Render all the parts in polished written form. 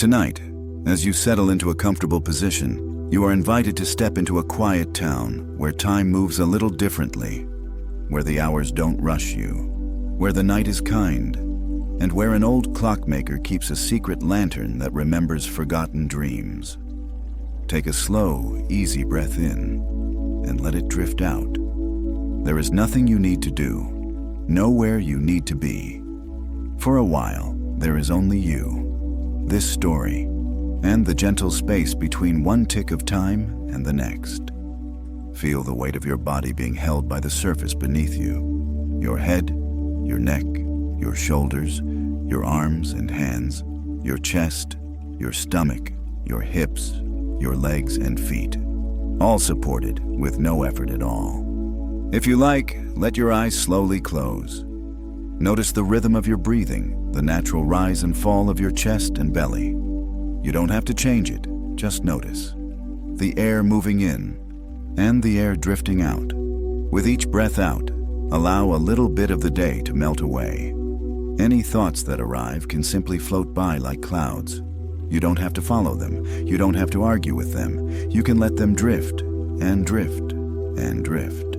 Tonight, as you settle into a comfortable position, you are invited to step into a quiet town where time moves a little differently, where the hours don't rush you, where the night is kind, and where an old clockmaker keeps a secret lantern that remembers forgotten dreams. Take a slow, easy breath in and let it drift out. There is nothing you need to do, nowhere you need to be. For a while, there is only you, this story, and the gentle space between one tick of time and the next. Feel the weight of your body being held by the surface beneath you. Your head, your neck, your shoulders, your arms and hands, your chest, your stomach, your hips, your legs and feet, all supported with no effort at all. If you like, let your eyes slowly close. Notice the rhythm of your breathing, the natural rise and fall of your chest and belly. You don't have to change it, just notice. The air moving in and the air drifting out. With each breath out, allow a little bit of the day to melt away. Any thoughts that arrive can simply float by like clouds. You don't have to follow them. You don't have to argue with them. You can let them drift and drift and drift.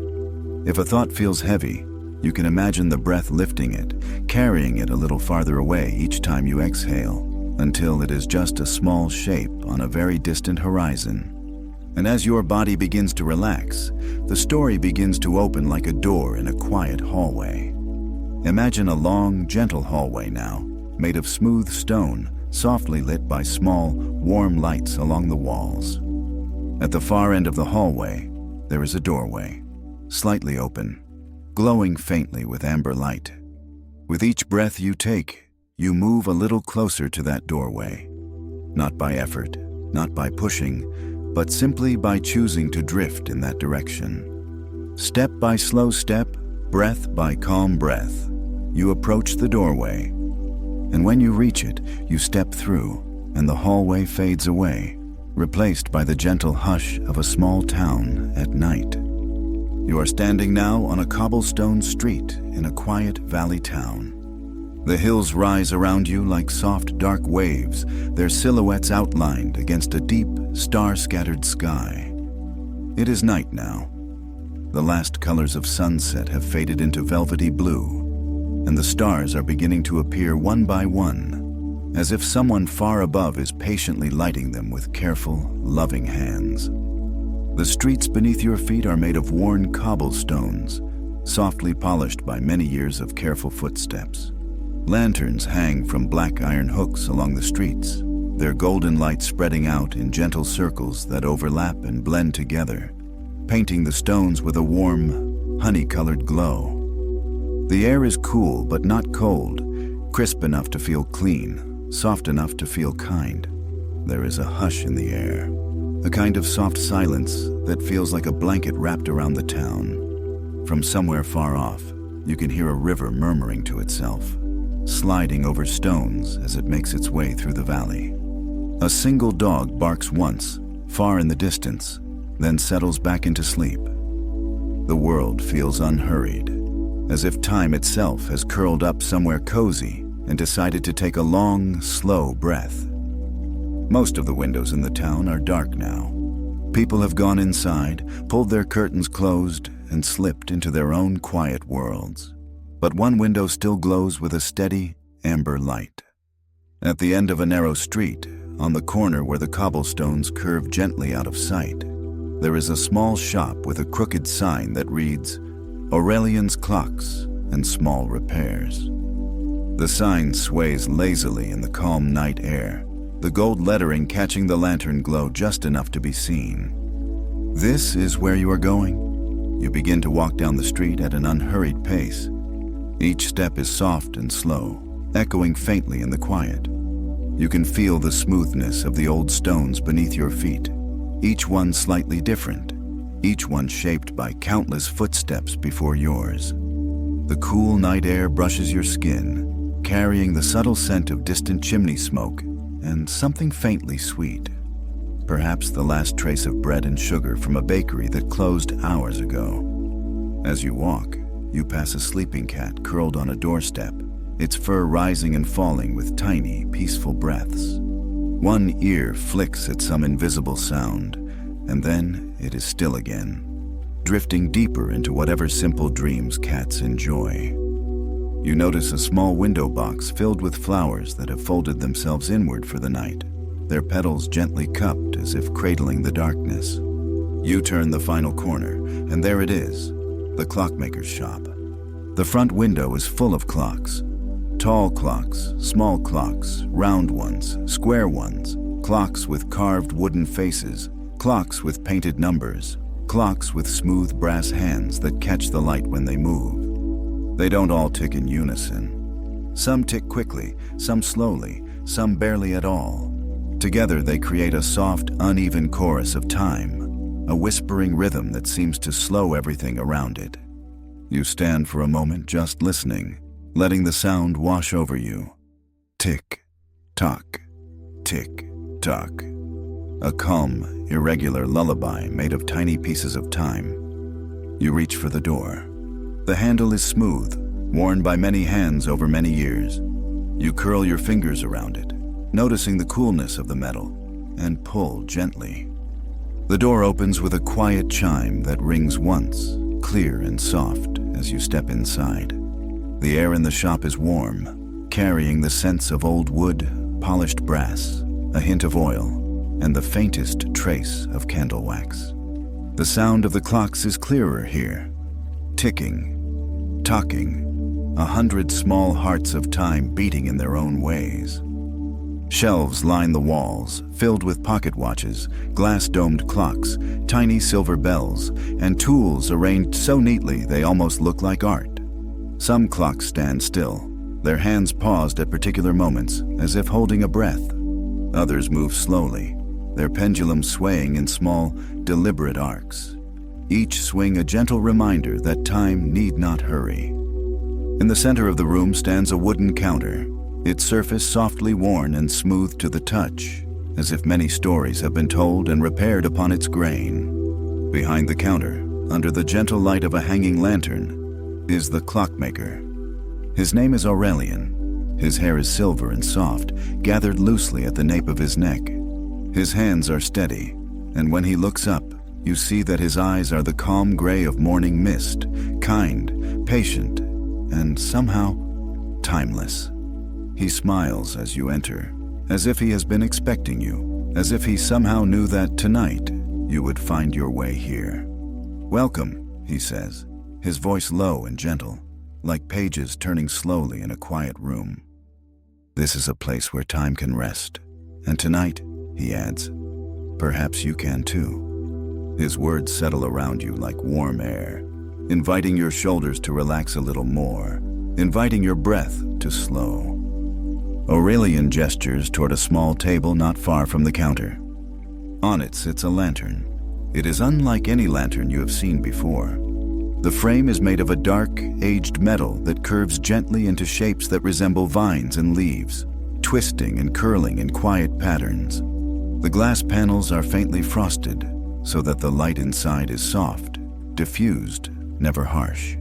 If a thought feels heavy, you can imagine the breath lifting it, carrying it a little farther away each time you exhale, until it is just a small shape on a very distant horizon. And as your body begins to relax, the story begins to open like a door in a quiet hallway. Imagine a long, gentle hallway now, made of smooth stone, softly lit by small, warm lights along the walls. At the far end of the hallway, there is a doorway, slightly open, glowing faintly with amber light. With each breath you take, you move a little closer to that doorway. Not by effort, not by pushing, but simply by choosing to drift in that direction. Step by slow step, breath by calm breath, you approach the doorway. And when you reach it, you step through, and the hallway fades away, replaced by the gentle hush of a small town at night. You are standing now on a cobblestone street in a quiet valley town. The hills rise around you like soft, dark waves, their silhouettes outlined against a deep, star-scattered sky. It is night now. The last colors of sunset have faded into velvety blue, and the stars are beginning to appear one by one, as if someone far above is patiently lighting them with careful, loving hands. The streets beneath your feet are made of worn cobblestones, softly polished by many years of careful footsteps. Lanterns hang from black iron hooks along the streets, their golden light spreading out in gentle circles that overlap and blend together, painting the stones with a warm, honey-colored glow. The air is cool but not cold, crisp enough to feel clean, soft enough to feel kind. There is a hush in the air, a kind of soft silence that feels like a blanket wrapped around the town. From somewhere far off, you can hear a river murmuring to itself, sliding over stones as it makes its way through the valley. A single dog barks once, far in the distance, then settles back into sleep. The world feels unhurried, as if time itself has curled up somewhere cozy and decided to take a long, slow breath. Most of the windows in the town are dark now. People have gone inside, pulled their curtains closed, and slipped into their own quiet worlds. But one window still glows with a steady, amber light. At the end of a narrow street, on the corner where the cobblestones curve gently out of sight, there is a small shop with a crooked sign that reads, Aurelian's Clocks and Small Repairs. The sign sways lazily in the calm night air, the gold lettering catching the lantern glow just enough to be seen. This is where you are going. You begin to walk down the street at an unhurried pace. Each step is soft and slow, echoing faintly in the quiet. You can feel the smoothness of the old stones beneath your feet, each one slightly different, each one shaped by countless footsteps before yours. The cool night air brushes your skin, carrying the subtle scent of distant chimney smoke and something faintly sweet. Perhaps the last trace of bread and sugar from a bakery that closed hours ago. As you walk, you pass a sleeping cat curled on a doorstep, its fur rising and falling with tiny, peaceful breaths. One ear flicks at some invisible sound, and then it is still again, drifting deeper into whatever simple dreams cats enjoy. You notice a small window box filled with flowers that have folded themselves inward for the night, their petals gently cupped as if cradling the darkness. You turn the final corner, and there it is, the clockmaker's shop. The front window is full of clocks. Tall clocks, small clocks, round ones, square ones, clocks with carved wooden faces, clocks with painted numbers, clocks with smooth brass hands that catch the light when they move. They don't all tick in unison. Some tick quickly, some slowly, some barely at all. Together they create a soft, uneven chorus of time, a whispering rhythm that seems to slow everything around it. You stand for a moment just listening, letting the sound wash over you. Tick, tock, tick, tock. A calm, irregular lullaby made of tiny pieces of time. You reach for the door. The handle is smooth, worn by many hands over many years. You curl your fingers around it, noticing the coolness of the metal, and pull gently. The door opens with a quiet chime that rings once, clear and soft, as you step inside. The air in the shop is warm, carrying the scents of old wood, polished brass, a hint of oil, and the faintest trace of candle wax. The sound of the clocks is clearer here, ticking, talking, 100 small hearts of time beating in their own ways. Shelves line the walls, filled with pocket watches, glass-domed clocks, tiny silver bells, and tools arranged so neatly they almost look like art. Some clocks stand still, their hands paused at particular moments, as if holding a breath. Others move slowly, their pendulums swaying in small, deliberate arcs. Each swing a gentle reminder that time need not hurry. In the center of the room stands a wooden counter, its surface softly worn and smooth to the touch, as if many stories have been told and repaired upon its grain. Behind the counter, under the gentle light of a hanging lantern, is the clockmaker. His name is Aurelian. His hair is silver and soft, gathered loosely at the nape of his neck. His hands are steady, and when he looks up, you see that his eyes are the calm gray of morning mist, kind, patient, and somehow timeless. He smiles as you enter, as if he has been expecting you, as if he somehow knew that tonight you would find your way here. "Welcome," he says, his voice low and gentle, like pages turning slowly in a quiet room. "This is a place where time can rest, and tonight," he adds, "perhaps you can too." His words settle around you like warm air, inviting your shoulders to relax a little more, inviting your breath to slow. Aurelian gestures toward a small table not far from the counter. On it sits a lantern. It is unlike any lantern you have seen before. The frame is made of a dark, aged metal that curves gently into shapes that resemble vines and leaves, twisting and curling in quiet patterns. The glass panels are faintly frosted, so that the light inside is soft, diffused, never harsh.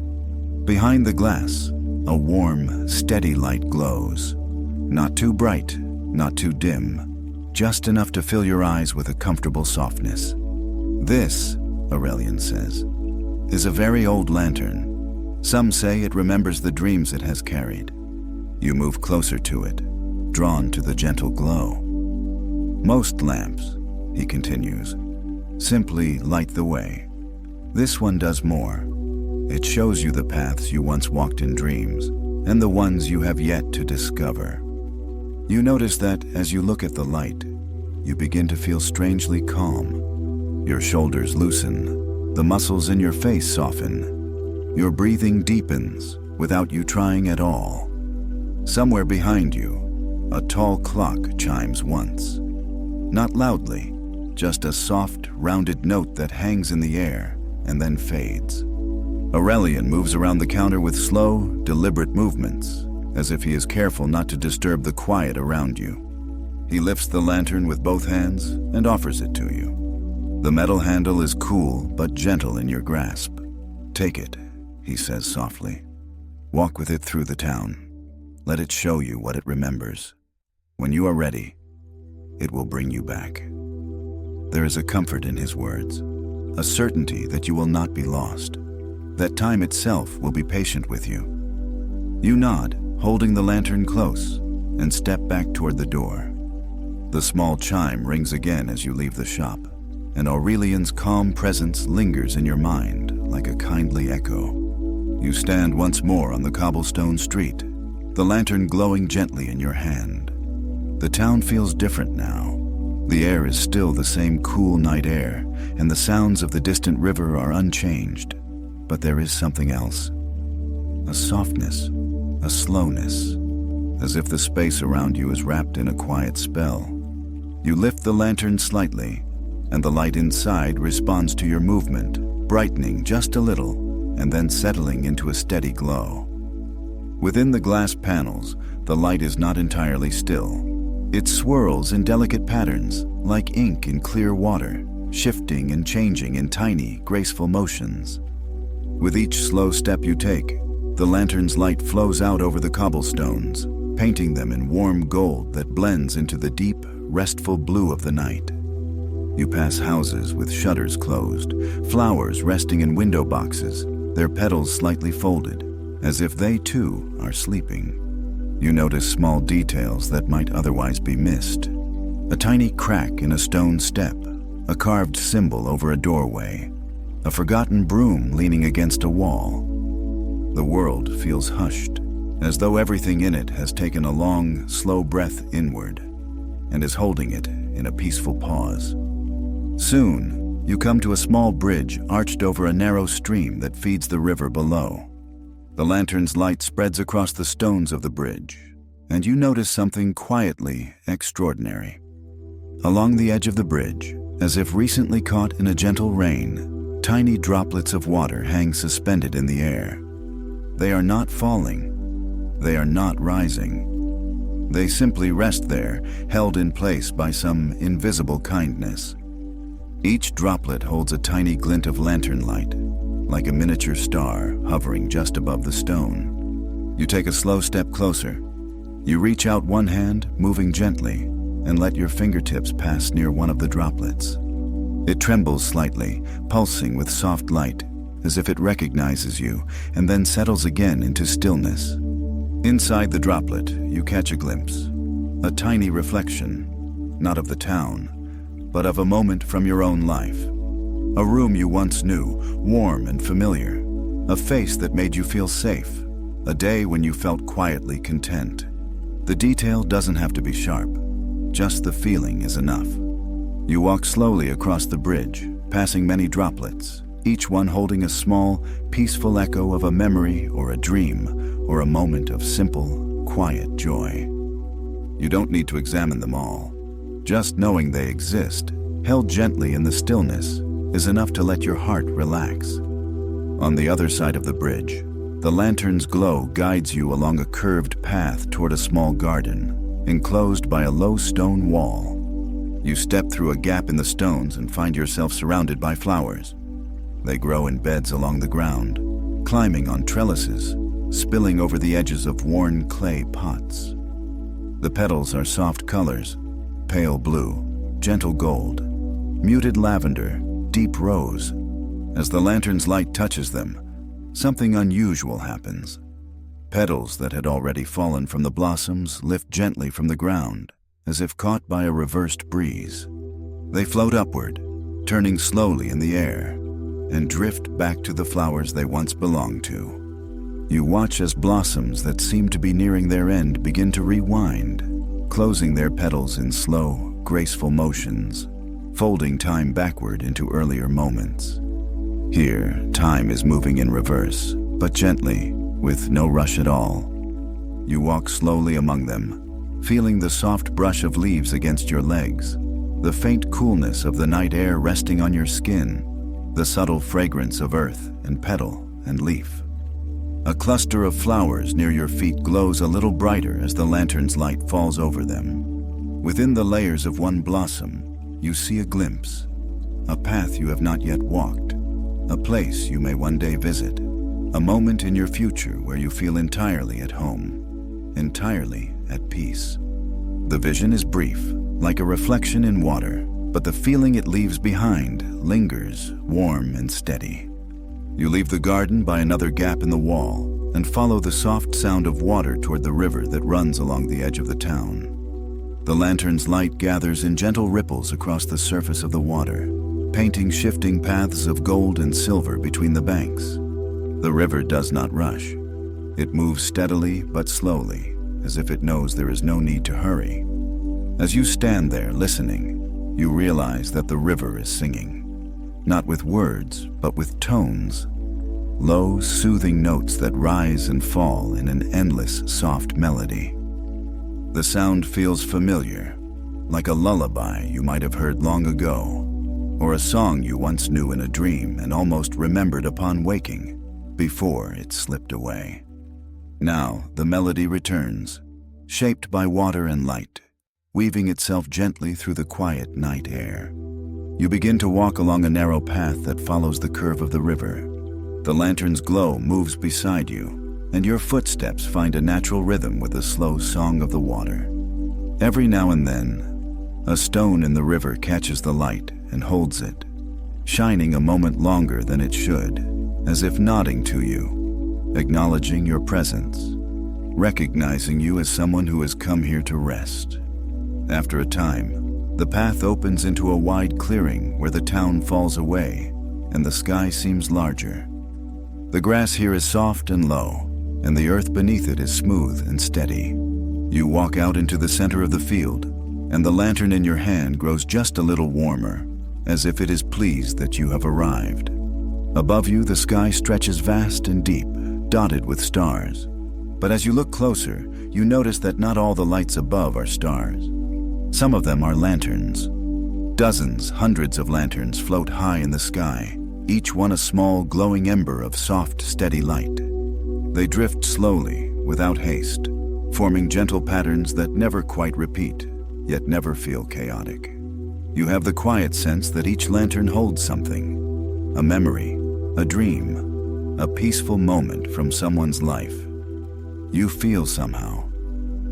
Behind the glass, a warm, steady light glows. Not too bright, not too dim, just enough to fill your eyes with a comfortable softness. "This," Aurelian says, "is a very old lantern. Some say it remembers the dreams it has carried." You move closer to it, drawn to the gentle glow. "Most lamps," he continues, "simply light the way. This one does more. It shows you the paths you once walked in dreams, and the ones you have yet to discover." You notice that as you look at the light, you begin to feel strangely calm. Your shoulders loosen, the muscles in your face soften. Your breathing deepens without you trying at all. Somewhere behind you, a tall clock chimes once. Not loudly, just a soft, rounded note that hangs in the air and then fades. Aurelian moves around the counter with slow, deliberate movements, as if he is careful not to disturb the quiet around you. He lifts the lantern with both hands and offers it to you. The metal handle is cool but gentle in your grasp. "Take it," he says softly. "Walk with it through the town. Let it show you what it remembers. When you are ready, it will bring you back. There is a comfort in his words, a certainty that you will not be lost, that time itself will be patient with you. You nod, holding the lantern close, and step back toward the door. The small chime rings again as you leave the shop, and Aurelian's calm presence lingers in your mind like a kindly echo. You stand once more on the cobblestone street, the lantern glowing gently in your hand. The town feels different now. The air is still the same cool night air, and the sounds of the distant river are unchanged. But there is something else. A softness, a slowness, as if the space around you is wrapped in a quiet spell. You lift the lantern slightly, and the light inside responds to your movement, brightening just a little, and then settling into a steady glow. Within the glass panels, the light is not entirely still. It swirls in delicate patterns, like ink in clear water, shifting and changing in tiny, graceful motions. With each slow step you take, the lantern's light flows out over the cobblestones, painting them in warm gold that blends into the deep, restful blue of the night. You pass houses with shutters closed, flowers resting in window boxes, their petals slightly folded, as if they too are sleeping. You notice small details that might otherwise be missed. A tiny crack in a stone step, a carved symbol over a doorway, a forgotten broom leaning against a wall. The world feels hushed, as though everything in it has taken a long, slow breath inward and is holding it in a peaceful pause. Soon, you come to a small bridge arched over a narrow stream that feeds the river below. The lantern's light spreads across the stones of the bridge, and you notice something quietly extraordinary. Along the edge of the bridge, as if recently caught in a gentle rain, tiny droplets of water hang suspended in the air. They are not falling. They are not rising. They simply rest there, held in place by some invisible kindness. Each droplet holds a tiny glint of lantern light, like a miniature star hovering just above the stone. You take a slow step closer. You reach out one hand, moving gently, and let your fingertips pass near one of the droplets. It trembles slightly, pulsing with soft light, as if it recognizes you, and then settles again into stillness. Inside the droplet, you catch a glimpse, a tiny reflection, not of the town, but of a moment from your own life. A room you once knew, warm and familiar, a face that made you feel safe, a day when you felt quietly content. The detail doesn't have to be sharp, just the feeling is enough. You walk slowly across the bridge, passing many droplets, each one holding a small, peaceful echo of a memory or a dream or a moment of simple, quiet joy. You don't need to examine them all. Just knowing they exist, held gently in the stillness, is enough to let your heart relax. On the other side of the bridge, the lantern's glow guides you along a curved path toward a small garden, enclosed by a low stone wall. You step through a gap in the stones and find yourself surrounded by flowers. They grow in beds along the ground, climbing on trellises, spilling over the edges of worn clay pots. The petals are soft colors, pale blue, gentle gold, muted lavender, deep rose. As the lantern's light touches them, something unusual happens. Petals that had already fallen from the blossoms lift gently from the ground, as if caught by a reversed breeze. They float upward, turning slowly in the air, and drift back to the flowers they once belonged to. You watch as blossoms that seem to be nearing their end begin to rewind, closing their petals in slow, graceful motions, folding time backward into earlier moments. Here, time is moving in reverse, but gently, with no rush at all. You walk slowly among them, feeling the soft brush of leaves against your legs, the faint coolness of the night air resting on your skin, the subtle fragrance of earth and petal and leaf. A cluster of flowers near your feet glows a little brighter as the lantern's light falls over them. Within the layers of one blossom, you see a glimpse, a path you have not yet walked, a place you may one day visit, a moment in your future where you feel entirely at home, entirely at peace. The vision is brief, like a reflection in water, but the feeling it leaves behind lingers, warm and steady. You leave the garden by another gap in the wall and follow the soft sound of water toward the river that runs along the edge of the town. The lantern's light gathers in gentle ripples across the surface of the water, painting shifting paths of gold and silver between the banks. The river does not rush. It moves steadily but slowly, as if it knows there is no need to hurry. As you stand there listening, you realize that the river is singing, not with words, but with tones, low, soothing notes that rise and fall in an endless, soft melody. The sound feels familiar, like a lullaby you might have heard long ago, or a song you once knew in a dream and almost remembered upon waking, before it slipped away. Now the melody returns, shaped by water and light, weaving itself gently through the quiet night air. You begin to walk along a narrow path that follows the curve of the river. The lantern's glow moves beside you, and your footsteps find a natural rhythm with the slow song of the water. Every now and then, a stone in the river catches the light and holds it, shining a moment longer than it should, as if nodding to you, acknowledging your presence, recognizing you as someone who has come here to rest. After a time, the path opens into a wide clearing where the town falls away and the sky seems larger. The grass here is soft and low, and the earth beneath it is smooth and steady. You walk out into the center of the field, and the lantern in your hand grows just a little warmer, as if it is pleased that you have arrived. Above you, the sky stretches vast and deep, dotted with stars. But as you look closer, you notice that not all the lights above are stars. Some of them are lanterns. Dozens, hundreds of lanterns float high in the sky, each one a small, glowing ember of soft, steady light. They drift slowly, without haste, forming gentle patterns that never quite repeat, yet never feel chaotic. You have the quiet sense that each lantern holds something, a memory, a dream, a peaceful moment from someone's life. You feel somehow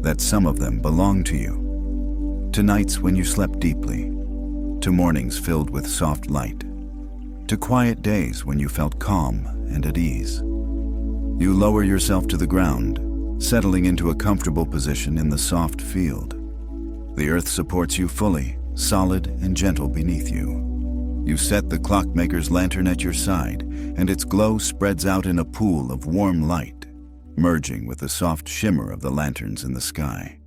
that some of them belong to you. To nights when you slept deeply, to mornings filled with soft light, to quiet days when you felt calm and at ease. You lower yourself to the ground, settling into a comfortable position in the soft field. The earth supports you fully, solid and gentle beneath you. You set the clockmaker's lantern at your side, and its glow spreads out in a pool of warm light, merging with the soft shimmer of the lanterns in the sky.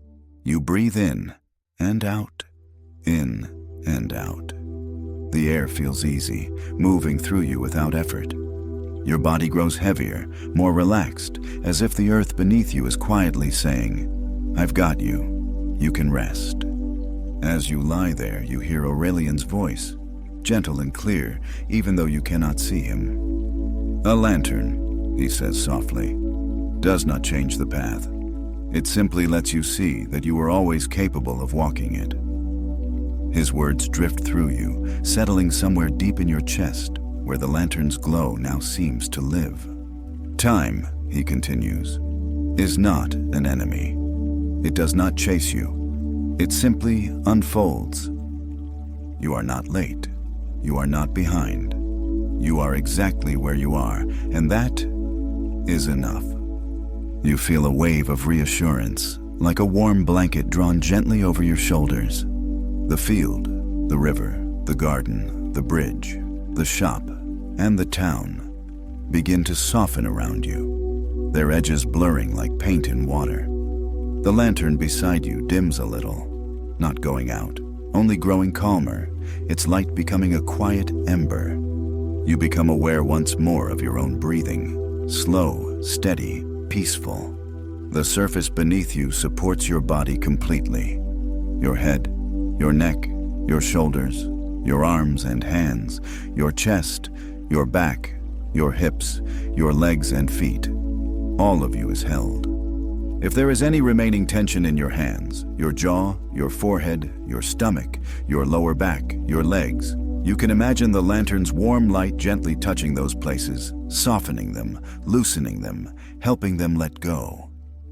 You breathe in and out, in and out. The air feels easy, moving through you without effort. Your body grows heavier, more relaxed, as if the earth beneath you is quietly saying, "I've got you. You can rest." As you lie there, you hear Aurelian's voice, gentle and clear, even though you cannot see him. "A lantern," he says softly, "does not change the path. It simply lets you see that you are always capable of walking it." His words drift through you, settling somewhere deep in your chest, where the lantern's glow now seems to live. "Time," he continues, "is not an enemy. It does not chase you. It simply unfolds. You are not late. You are not behind. You are exactly where you are, and that is enough." You feel a wave of reassurance, like a warm blanket drawn gently over your shoulders. The field, the river, the garden, the bridge, the shop, and the town begin to soften around you, their edges blurring like paint in water. The lantern beside you dims a little, not going out, only growing calmer, its light becoming a quiet ember. You become aware once more of your own breathing, slow, steady, peaceful. The surface beneath you supports your body completely. Your head, your neck, your shoulders, your arms and hands, your chest, your back, your hips, your legs and feet. All of you is held. If there is any remaining tension in your hands, your jaw, your forehead, your stomach, your lower back, your legs, you can imagine the lantern's warm light gently touching those places, softening them, loosening them, helping them let go.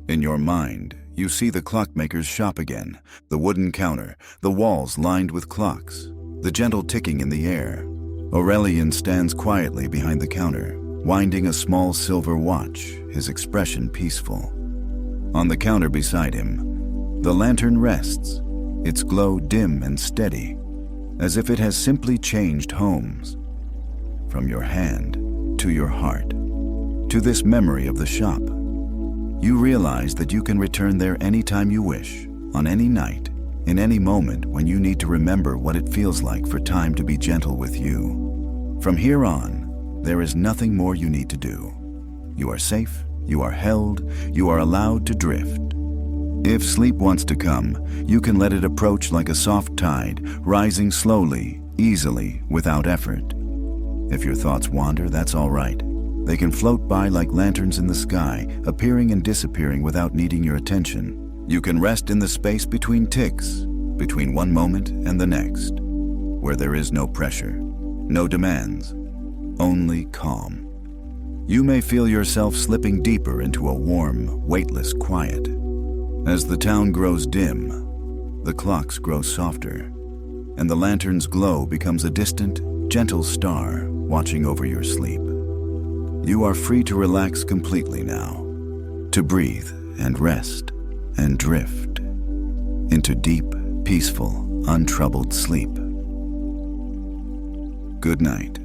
In your mind, you see the clockmaker's shop again, the wooden counter, the walls lined with clocks, the gentle ticking in the air. Aurelian stands quietly behind the counter, winding a small silver watch, his expression peaceful. On the counter beside him, the lantern rests, its glow dim and steady, as if it has simply changed homes. From your hand to your heart, to this memory of the shop, you realize that you can return there anytime you wish, on any night, in any moment when you need to remember what it feels like for time to be gentle with you. From here on, there is nothing more you need to do. You are safe, you are held, you are allowed to drift. If sleep wants to come, you can let it approach like a soft tide, rising slowly, easily, without effort. If your thoughts wander, that's all right. They can float by like lanterns in the sky, appearing and disappearing without needing your attention. You can rest in the space between ticks, between one moment and the next, where there is no pressure, no demands, only calm. You may feel yourself slipping deeper into a warm, weightless quiet. As the town grows dim, the clocks grow softer, and the lantern's glow becomes a distant, gentle star watching over your sleep. You are free to relax completely now, to breathe and rest and drift into deep, peaceful, untroubled sleep. Good night.